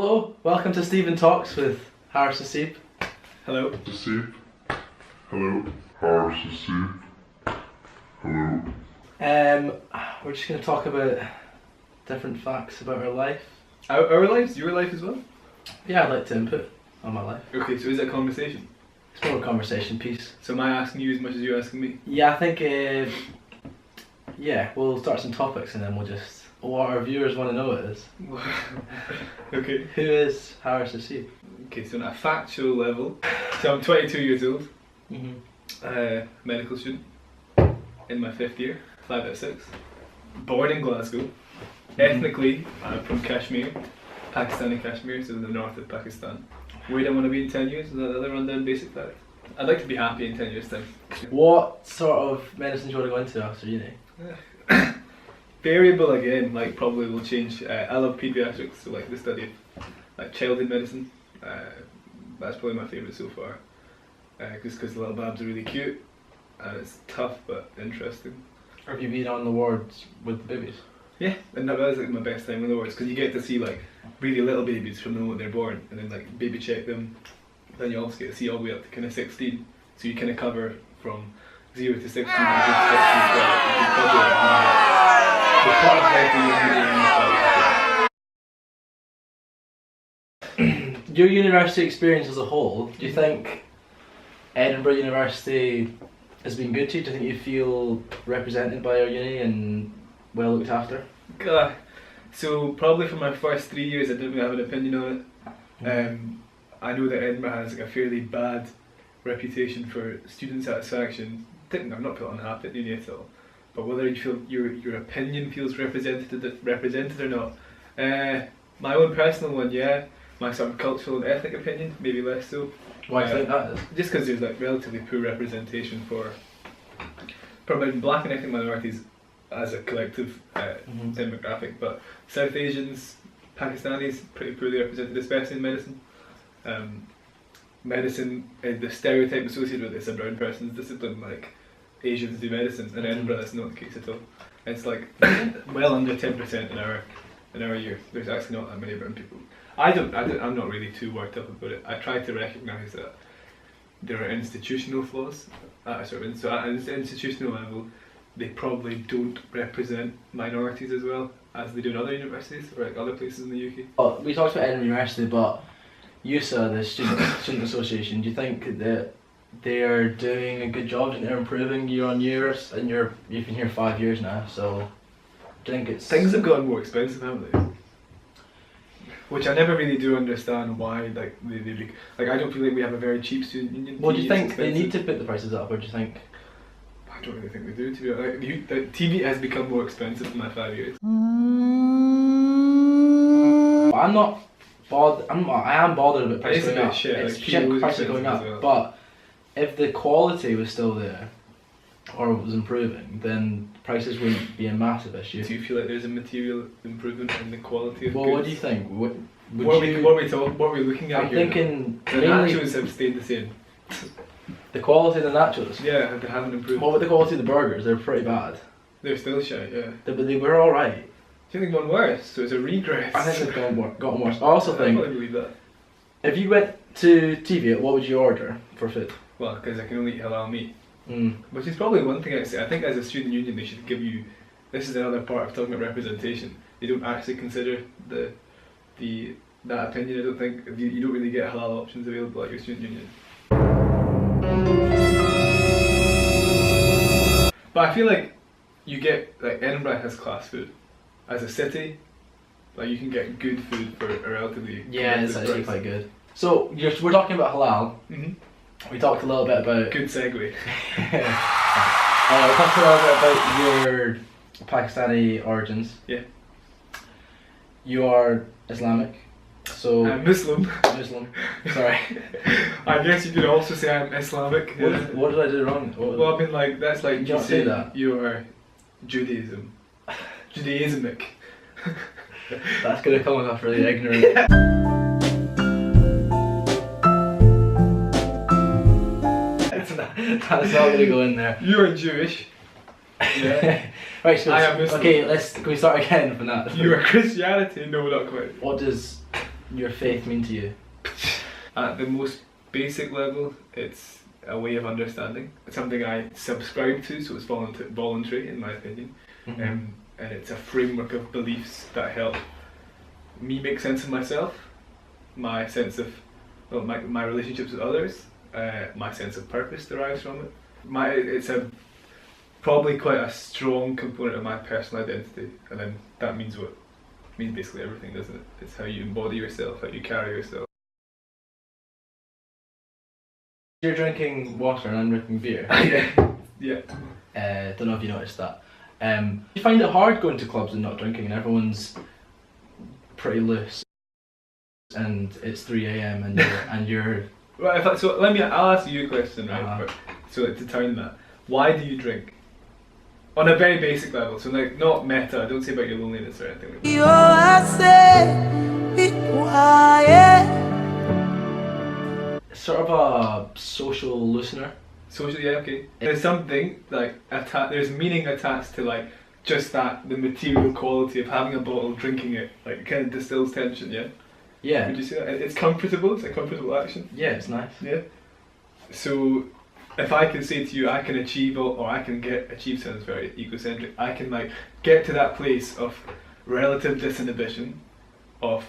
Hello, welcome to StevenTalks with Haris Haseeb. Hello. Haseeb. Hello. Haris Haseeb. Hello. We're just going to talk about different facts about our life. Our lives? Your life as well? Yeah, I'd like to input on my life. Okay, so is it a conversation? It's more a conversation piece. So am I asking you as much as you're asking me? Yeah, I think, we'll start some topics and then we'll just, what our viewers want to know is. Okay. Who is Haris Haseeb? Okay, so on a factual level, so I'm 22 years old, Mm-hmm. medical student, in my 5th year, 5 out of 6. Born in Glasgow. Ethnically, I'm from Kashmir, Pakistani Kashmir, so the north of Pakistan. Where do I want to be in 10 years? Is that the other rundown basic fact? I'd like to be happy in 10 years' time. What sort of medicine do you want to go into after uni? Variable again, like probably will change. I love paediatrics, so like the study of like childhood medicine. That's probably my favourite so far. Just because the little babs are really cute and it's tough but interesting. Have you been on the wards with the babies? Yeah, and that was like my best time in the wards because you get to see like really little babies from the moment they're born and then like baby check them. Then you also get to see all the way up to kind of 16, so you kind of cover from 0 to 16. Your university experience as a whole, do you think Edinburgh University has been good to you? Do you think you feel represented by our uni and well looked after? So probably for my first 3 years I didn't really have an opinion on it. I know that Edinburgh has like a fairly bad reputation for student satisfaction. I'm not feeling unhappy at uni at all. But whether you feel your opinion feels represented or not, my own personal one, yeah. My sort of cultural and ethnic opinion, maybe less so. Why do you think that is? Just because there's like relatively poor representation for black and ethnic minorities as a collective demographic, but South Asians, Pakistanis, pretty poorly represented, especially in medicine. Medicine, the stereotype associated with it's a brown person's discipline, like Asians do medicine. In Edinburgh, that's not the case at all. It's like well under 10% in our year. There's actually not that many brown people. I'm not really too worked up about it. I try to recognise that there are institutional flaws at an institutional level. They probably don't represent minorities as well as they do in other universities or like other places in the UK. Well, we talked about Edinburgh University, but USA, the student association, do you think that they are doing a good job and they're improving year on year? And you've been here 5 years now, so do you think it's... Things have gotten more expensive, haven't they? Which I never really do understand why, like, I don't feel like we have a very cheap student union. Well, do you think they need to put the prices up, or do you think... I don't really think they do, to be honest. Like, TV has become more expensive in my 5 years. I'm not bothered, I am bothered about prices going up. Shit, it's like, shit prices going up, well. but if the quality was still there, or was improving, then prices wouldn't be a massive issue. Do you feel like there's a material improvement in the quality of goods? What do you think? What are we looking at I'm here? thinking The nachos have stayed the same. The quality of the nachos? Yeah, they haven't improved. What about the quality of the burgers? They're pretty bad. They're still shit, yeah. But they were alright. Do you think they've gone worse? So it's a regress? I think they've gotten worse. I also I think, probably believe that. if you went to TV, what would you order for food? Well, because I can only eat halal meat. Mm. Which is probably one thing I'd say. I think as a student union they should give you, this is another part of talking about representation, they don't actually consider that opinion. I don't think, you don't really get halal options available at your student union. But I feel like you get, like Edinburgh has class food. As a city, like you can get good food for a relatively Yeah, it's actually price. quite good. So, we're talking about halal. Mm-hmm. We talked a little bit about... Good segue. We talked a little bit about your Pakistani origins. Yeah. You are Islamic, so... I'm Muslim. Muslim, sorry. I guess you could also say I'm Islamic. What did I do wrong? Well, I mean, like, that's like You don't say that. You are Judaismic. That's going to come off really ignorant. That's not going to go in there. You are Jewish. Yeah. Right, so I am Muslim. okay, can we start again from that? You are Christianity. No, not quite. What does your faith mean to you? At the most basic level, it's a way of understanding. It's something I subscribe to, so it's voluntary in my opinion. Mhm. And it's a framework of beliefs that help me make sense of myself, my sense of my relationships with others, my sense of purpose derives from it. It's probably quite a strong component of my personal identity, and then that means basically everything, doesn't it? It's how you embody yourself, how you carry yourself. You're drinking water and I'm drinking beer. Yeah. Don't know if you noticed that. You find it hard going to clubs and not drinking, and everyone's pretty loose, and it's 3 a.m. and you're. Right. I'll ask you a question, right? Uh-huh. So to turn that, why do you drink? On a very basic level, so like not meta. Don't say about your loneliness or anything like that. It's sort of a social loosener. Social, yeah, okay. There's something like there's meaning attached to like just the material quality of having a bottle, drinking it, like kind of distills tension, yeah? Yeah. Would you say that? It's comfortable, it's a comfortable action. Yeah, it's nice. Yeah. So if I can say to you I can achieve achieve sounds very egocentric, I can like get to that place of relative disinhibition, of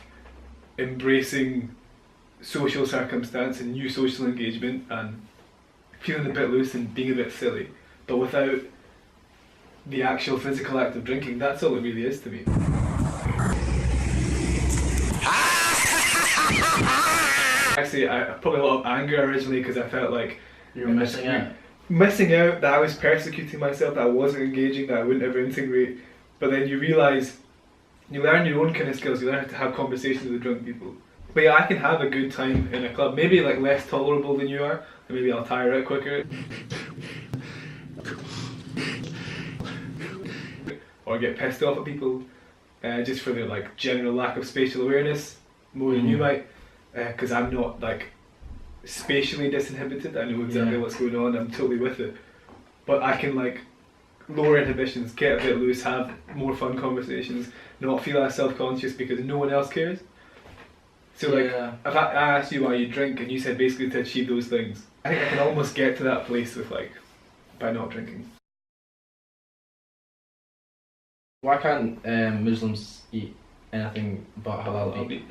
embracing social circumstance and new social engagement and feeling a bit loose and being a bit silly, but without the actual physical act of drinking, that's all it really is to me. Actually, I probably a lot of anger originally because I felt like You were missing out. Missing out, that I was persecuting myself, that I wasn't engaging, that I wouldn't ever integrate. But then you realise, you learn your own kind of skills, you learn how to have conversations with drunk people. But yeah, I can have a good time in a club, maybe like less tolerable than you are, and maybe I'll tire out quicker. Or get pissed off at people, just for their like general lack of spatial awareness, more than you might, because I'm not like spatially disinhibited. I know exactly what's going on, I'm totally with it. But I can like lower inhibitions, get a bit loose, have more fun conversations, not feel as self-conscious because no one else cares. So like, if I asked you why you drink and you said basically to achieve those things, I think I can almost get to that place with like, by not drinking. Why can't Muslims eat anything but halal meat?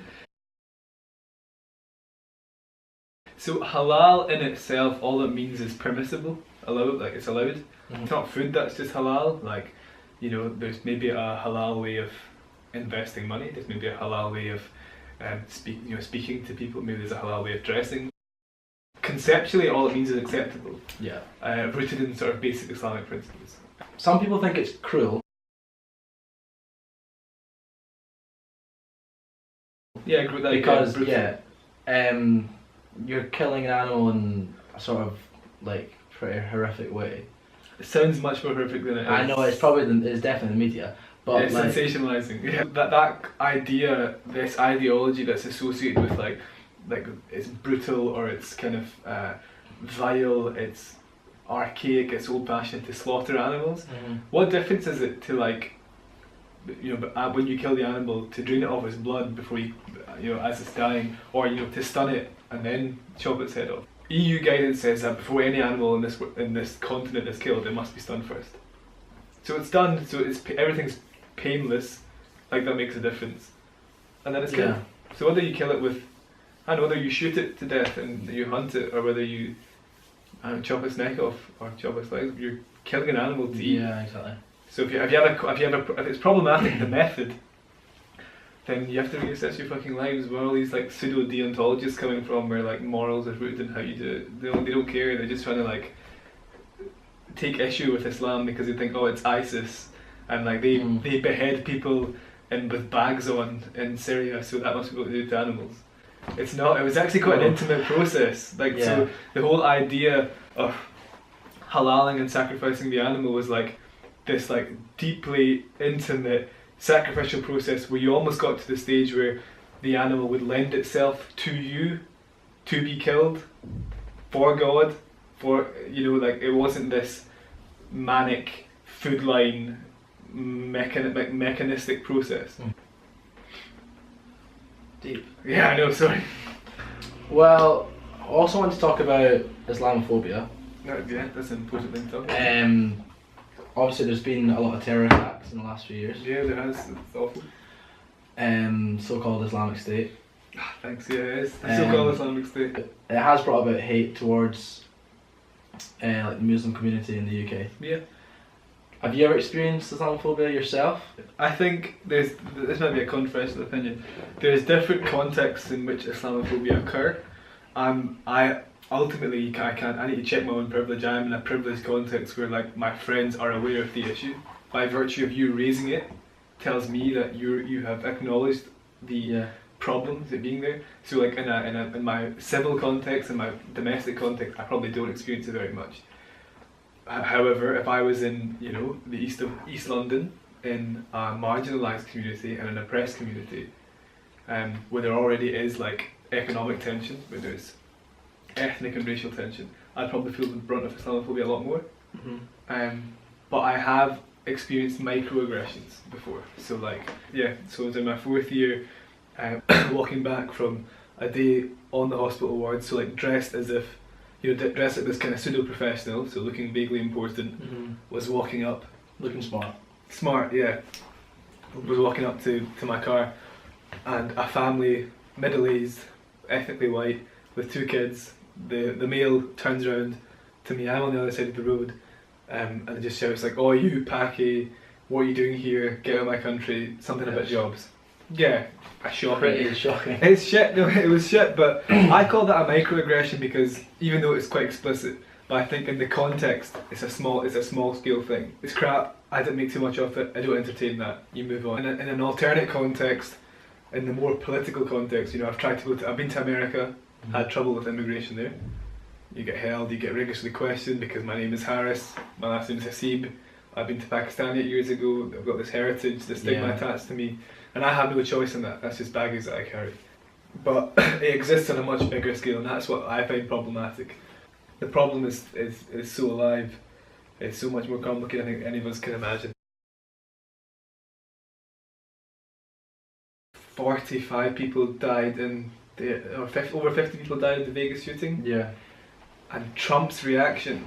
So halal in itself, all it means is permissible, allowed, like it's allowed. Mm-hmm. It's not food that's just halal, like, you know, there's maybe a halal way of investing money, there's maybe a halal way of speaking to people, maybe there's a halal way of dressing. Conceptually, all it means is acceptable. Yeah. Rooted in sort of basic Islamic principles. Some people think it's cruel. Yeah, because you're killing an animal in a sort of like pretty horrific way. It sounds much more horrific than it is. I know it's definitely the media, but it's like, sensationalizing. Yeah, that idea, this ideology that's associated with like it's brutal or it's kind of vile, it's archaic, it's old-fashioned to slaughter animals. Mm-hmm. What difference is it to like, you know, when you kill the animal, to drain it of its blood before you know, as it's dying, or you know, to stun it and then chop its head off? EU guidance says that before any animal in this continent is killed, it must be stunned first. So it's done. So everything's painless. Like that makes a difference, and then it's killed. So whether you kill it with, I don't know, whether you shoot it to death and you hunt it, or whether you chop its neck off or chop its legs, you're killing an animal to eat. Yeah, exactly. So if it's problematic, the method, then you have to reassess your fucking lives. Where all these like pseudo deontologists coming from, where like morals are rooted in how you do it. They don't care. They're just trying to like take issue with Islam because they think, oh, it's ISIS, and like they behead people with bags on in Syria, so that must be what they do to animals. It's not. It was actually quite an intimate process. Like so, the whole idea of halaling and sacrificing the animal was like this like deeply intimate sacrificial process where you almost got to the stage where the animal would lend itself to you to be killed for God, for, you know, like it wasn't this manic food line mechanistic process. Deep. Yeah, I know. Sorry. Well, I also want to talk about Islamophobia. Yeah, that's an important thing to talk about. Obviously, there's been a lot of terror attacks in the last few years. Yeah, there has. It's awful. So-called Islamic State. Thanks. Yeah, it is. The so-called Islamic State. It has brought about hate towards like the Muslim community in the UK. Yeah. Have you ever experienced Islamophobia yourself? I think this might be a controversial opinion. There's different contexts in which Islamophobia occur. I ultimately I need to check my own privilege. I'm in a privileged context where like my friends are aware of the issue. By virtue of you raising it, tells me that you have acknowledged the problems it being there. So like in my civil context, in my domestic context, I probably don't experience it very much. However, if I was in the east of East London, in a marginalised community and an oppressed community, where there already is like economic tension, where there's ethnic and racial tension, I'd probably feel the brunt of Islamophobia a lot more. Mm-hmm. But I have experienced microaggressions before. So so I was in my 4th year, walking back from a day on the hospital ward, so like dressed as if, dressed like this kind of pseudo-professional, so looking vaguely important, was walking up. Looking smart. Smart, yeah. Was walking up to my car, and a family, middle-aged, ethnically white, with 2 kids. The male turns around to me, I'm on the other side of the road, and it just shouts like, "Oh, you Paki, what are you doing here? Get out of my country, something about jobs." Yeah, shocking. Pretty shocking. It's shit, no, it was shit, but I call that a microaggression because even though it's quite explicit, but I think in the context, it's a small scale thing. It's crap, I didn't make too much of it, I don't entertain that, you move on. In an alternate context, in the more political context, I've been to America, had trouble with immigration there. You get held, you get rigorously questioned because my name is Haris, my last name is Haseeb. I've been to Pakistan 8 years ago, I've got this heritage, this stigma attached to me, and I have no choice in that, that's just baggage that I carry. But it exists on a much bigger scale, and that's what I find problematic. The problem is so alive, it's so much more complicated than I think any of us can imagine. 45 people died over 50 people died in the Vegas shooting. Yeah. And Trump's reaction,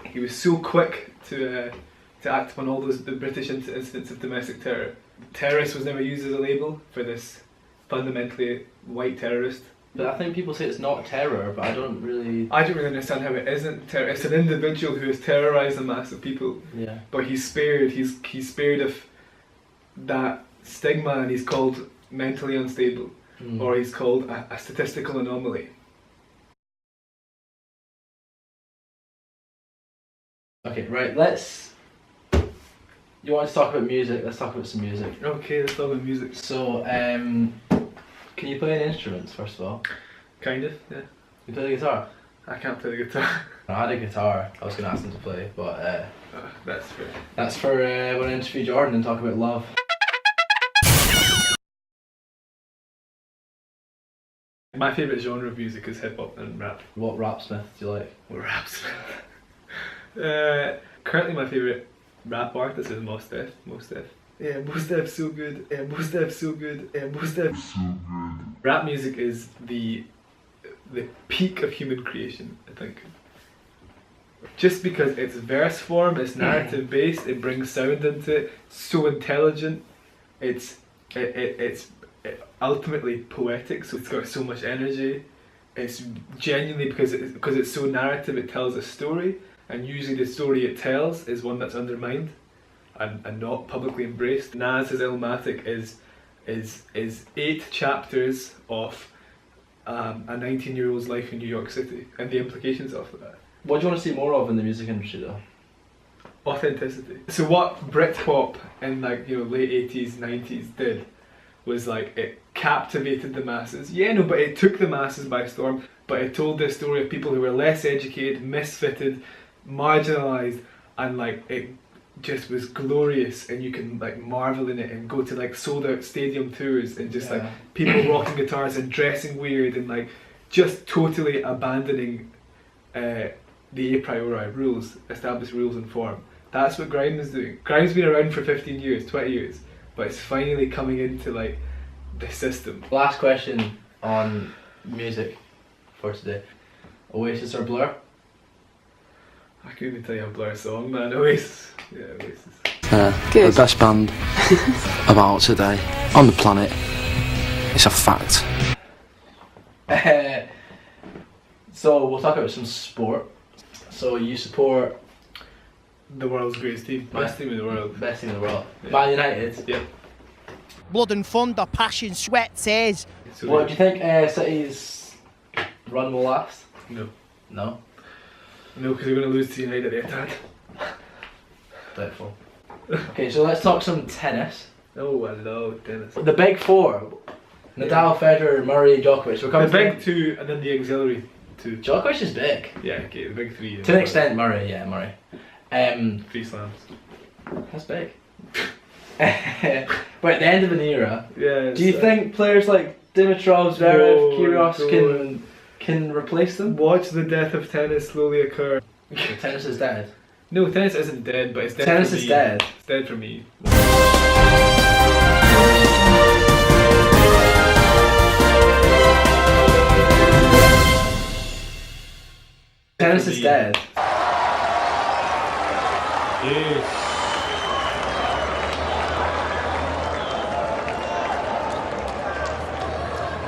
he was so quick to act upon all the British incidents of domestic terror. Terrorist was never used as a label for this fundamentally white terrorist. But I think people say it's not terror, but I don't really understand how it isn't terror. It's an individual who has terrorised a mass of people. Yeah. But he's spared of that stigma, and he's called mentally unstable, or he's called a statistical anomaly. Okay, right, you want to talk about music, let's talk about some music. Okay, let's talk about music. So, can you play any instruments, first of all? Kind of, yeah. You play the guitar? I can't play the guitar. I had a guitar, I was going to ask them to play, but that's fair. That's for when I interview Jordan and talk about love. My favourite genre of music is hip hop and rap. What rap smith do you like? What rap smith? Currently my favourite rap artist is Mos Def. Yeah, Mos Def's so good. Mos Def's so good. Mos Def's so good. Rap music is the peak of human creation, I think. Just because it's verse form, it's narrative based, it brings sound into it, so intelligent, it's ultimately poetic, so it's got so much energy. It's genuinely because it's so narrative, it tells a story, and usually the story it tells is one that's undermined and not publicly embraced. Nas's Illmatic is 8 chapters of a 19-year-old's life in New York City and the implications of that. What do you want to see more of in the music industry though? Authenticity. So what Britpop in late 80s, 90s did was it captivated the masses. Yeah, no, but it took the masses by storm. But it told this story of people who were less educated, misfitted, marginalised, and it just was glorious, and you can marvel in it and go to sold out stadium tours and just people rocking guitars and dressing weird and just totally abandoning the a priori rules, established rules and form. That's what grime is doing. Grime's been around for 15 years, 20 years, but it's finally coming into the system. Last question on music for today. Oasis or Blur? I couldn't even tell you a Blur song, man. Oasis. Yeah, Oasis. The best band about today on the planet. It's a fact. So we'll talk about some sport. So you support The world's greatest team. Best team in the world. best team in the world, Yeah. Man United. Yeah. Blood and thunder, passion, sweat, tears. So What do you think City's run will last? No. No, No, because they're going to lose to United at the Etihad. doubtful. Okay, so let's talk some tennis. Oh, I love tennis. The big four: Nadal, Federer, Murray, Djokovic. We're The coming big two and then the auxiliary two. Djokovic is big. Yeah, okay, the big three. To an extent, Murray. Yeah, Murray. 3 slams. That's big. But at the end of an era, Yeah. do you think players like Dimitrov, Zverev, No, Kyrgios can replace them? Watch the death of tennis slowly occur. Tennis is dead. No, tennis isn't dead, but it's dead Tennis for is me. dead. It's dead for me. Tennis is dead.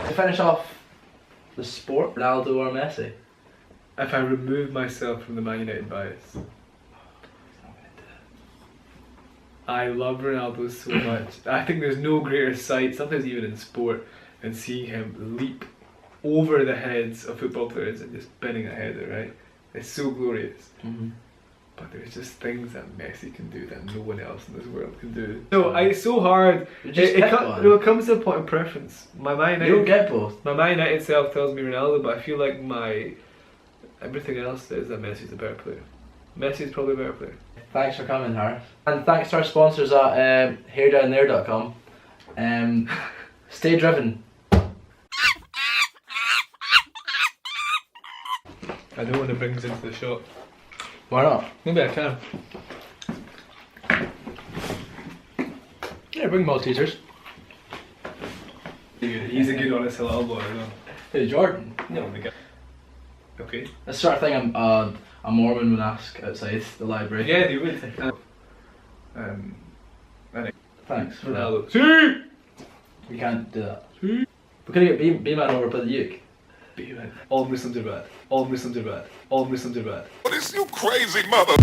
To finish off the sport, Ronaldo or Messi? If I remove myself from the Man United bias, I love Ronaldo so much. I think there's no greater sight, sometimes even in sport, than seeing him leap over the heads of football players and just spinning a header, right? It's so glorious. Mm-hmm. But there's just things that Messi can do that no one else in this world can do. No, it's so hard. Just pick one. No, it comes to a point of preference. My Man You'll United, get both. my Man United self tells me Ronaldo, but I feel like my everything else says that Messi's a better player. Messi's probably a better player. Thanks for coming, Haris. And thanks to our sponsors at hairdownThere.com. Stay driven. I don't want to bring this into the shop. Why not? Maybe I can. Yeah, bring Maltesers. He's a good honest halal boy, I know. Hey, Jordan. No, the guy. Okay. That's the sort of thing a Mormon would ask outside the library. Yeah, they would. Thanks for that. Ronaldo. See! We can't do that. We could get B-Man over by the uke. All Muslims are bad. All Muslims are bad. All Muslims are bad. What is you crazy mother?